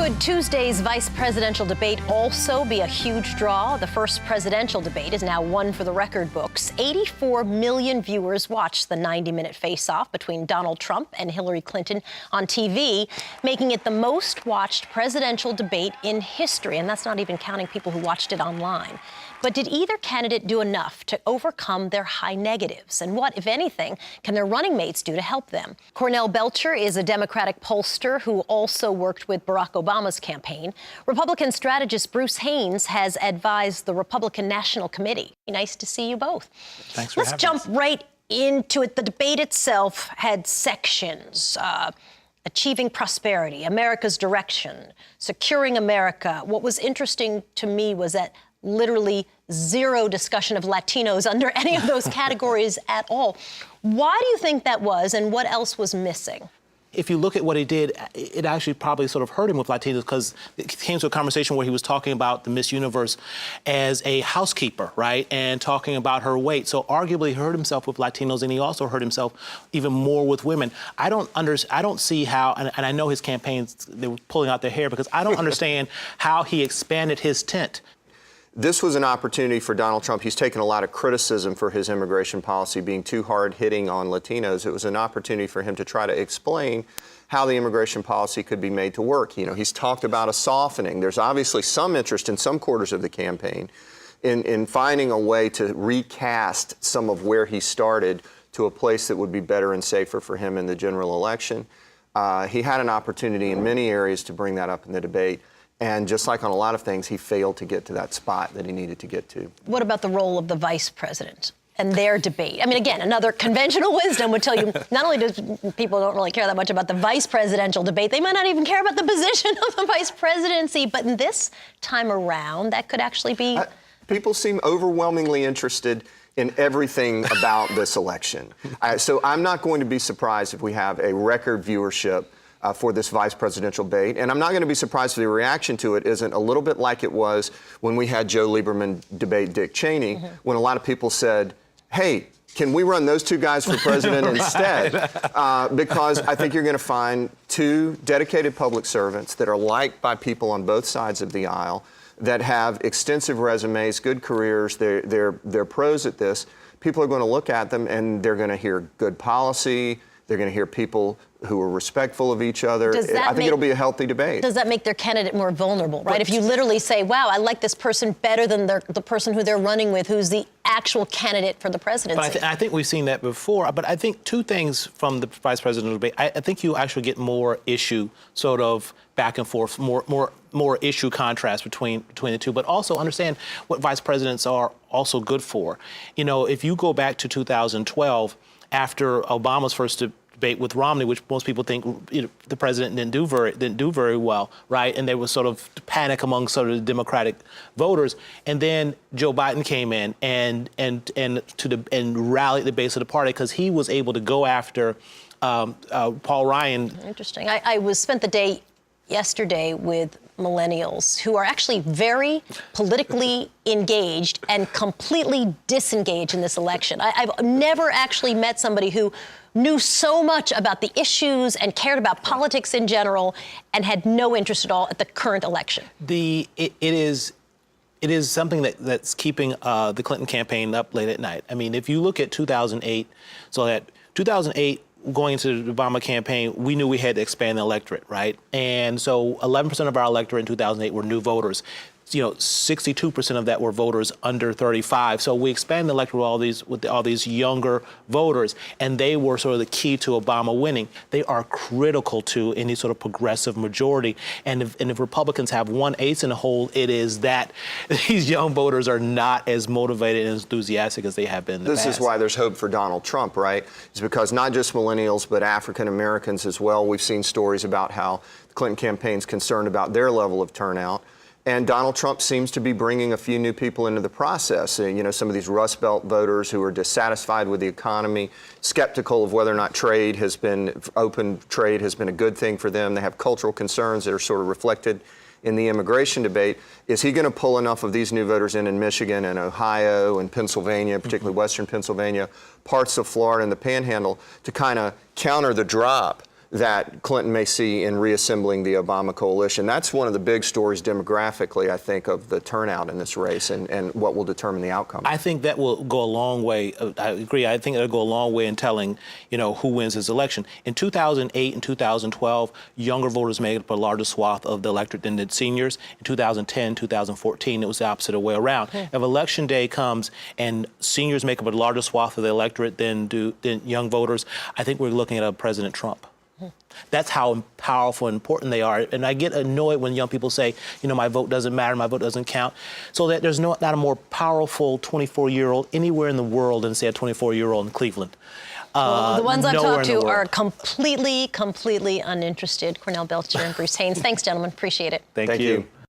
Could Tuesday's vice presidential debate also be a huge draw? The first presidential debate is now one for the record books. 84 million viewers watched the 90-minute face-off between Donald Trump and Hillary Clinton on TV, making it the most watched presidential debate in history. And that's not even counting people who watched it online. But did either candidate do enough to overcome their high negatives? And what, if anything, can their running mates do to help them? Cornell Belcher is a Democratic pollster who also worked with Barack Obama's campaign. Republican strategist Bruce Haynes has advised the Republican National Committee. Nice to see you both. Thanks for having us. Let's jump right into it. The debate itself had sections. Achieving prosperity, America's direction, securing America. What was interesting to me was that literally zero discussion of Latinos under any of those categories at all. Why do you think that was, and what else was missing? If you look at what he did, it actually probably sort of hurt him with Latinos, because it came to a conversation where he was talking about the Miss Universe as a housekeeper, right? And talking about her weight. So arguably he hurt himself with Latinos, and he also hurt himself even more with women. I don't see how, and I know his campaigns, they were pulling out their hair, because I don't understand how he expanded his tent. This was an opportunity for Donald Trump. He's taken a lot of criticism for his immigration policy being too hard-hitting on Latinos. It was an opportunity for him to try to explain how the immigration policy could be made to work. You know, he's talked about a softening. There's obviously some interest in some quarters of the campaign in finding a way to recast some of where he started to a place that would be better and safer for him in the general election. He had an opportunity in many areas to bring that up in the debate. And just like on a lot of things, he failed to get to that spot that he needed to get to. What about the role of the vice president and their debate? I mean, again, another conventional wisdom would tell you not only do people don't really care that much about the vice presidential debate, they might not even care about the position of the vice presidency. But in this time around, that could actually be... People seem overwhelmingly interested in everything about this election. So I'm not going to be surprised if we have a record viewership for this vice presidential debate. And I'm not going to be surprised if the reaction to it isn't a little bit like it was when we had Joe Lieberman debate Dick Cheney, when a lot of people said, hey, can we run those two guys for president instead? Because I think you're going to find two dedicated public servants that are liked by people on both sides of the aisle, that have extensive resumes, good careers, they're pros at this. People are going to look at them and they're going to hear good policy, they're going to hear people who are respectful of each other. I think it'll be a healthy debate. Does that make their candidate more vulnerable, right? If you literally say, wow, I like this person better than the person who they're running with, who's the actual candidate for the presidency. But I think we've seen that before. But I think two things from the vice presidential debate. I think you actually get more issue sort of back and forth, more issue contrast between the two. But also understand what vice presidents are also good for. You know, if you go back to 2012, after Obama's first debate with Romney, which most people think the president didn't do very well, right? And there was sort of panic among sort of the Democratic voters. And then Joe Biden came in and rallied the base of the party, because he was able to go after Paul Ryan. Interesting. I spent the day yesterday with millennials who are actually very politically engaged and completely disengaged in this election. I've never actually met somebody who knew so much about the issues and cared about politics in general and had no interest at all at the current election. It is something that's keeping the Clinton campaign up late at night. I mean, if you look at 2008, so that 2008, going into the Obama campaign, we knew we had to expand the electorate, right? And so 11% of our electorate in 2008 were new voters. You know, 62% of that were voters under 35. So we expanded the electorate with all these younger voters, and they were sort of the key to Obama winning. They are critical to any sort of progressive majority. And if Republicans have one ace in the hole, it is that these young voters are not as motivated and enthusiastic as they have been in the past. This is why there's hope for Donald Trump, right? It's because not just millennials, but African Americans as well. We've seen stories about how the Clinton campaign's concerned about their level of turnout. And Donald Trump seems to be bringing a few new people into the process. You know, some of these Rust Belt voters who are dissatisfied with the economy, skeptical of whether or not open trade has been a good thing for them. They have cultural concerns that are sort of reflected in the immigration debate. Is he going to pull enough of these new voters in Michigan and Ohio and Pennsylvania, particularly Western Pennsylvania, parts of Florida and the Panhandle, to kind of counter the drop that Clinton may see in reassembling the Obama coalition. That's one of the big stories demographically, I think, of the turnout in this race and what will determine the outcome. I think that will go a long way. I agree. I think it'll go a long way in telling, who wins this election. In 2008 and 2012, younger voters made up a larger swath of the electorate than did seniors. In 2010, 2014, it was the opposite way around. If election day comes and seniors make up a larger swath of the electorate than young voters, I think we're looking at a President Trump. That's how powerful and important they are. And I get annoyed when young people say, my vote doesn't matter, my vote doesn't count. So that there's not a more powerful 24-year-old anywhere in the world than, say, a 24-year-old in Cleveland. Well, the ones I've nowhere talked in the to are world. completely uninterested. Cornell Belcher and Bruce Haynes. Thanks, gentlemen. Appreciate it. Thank you.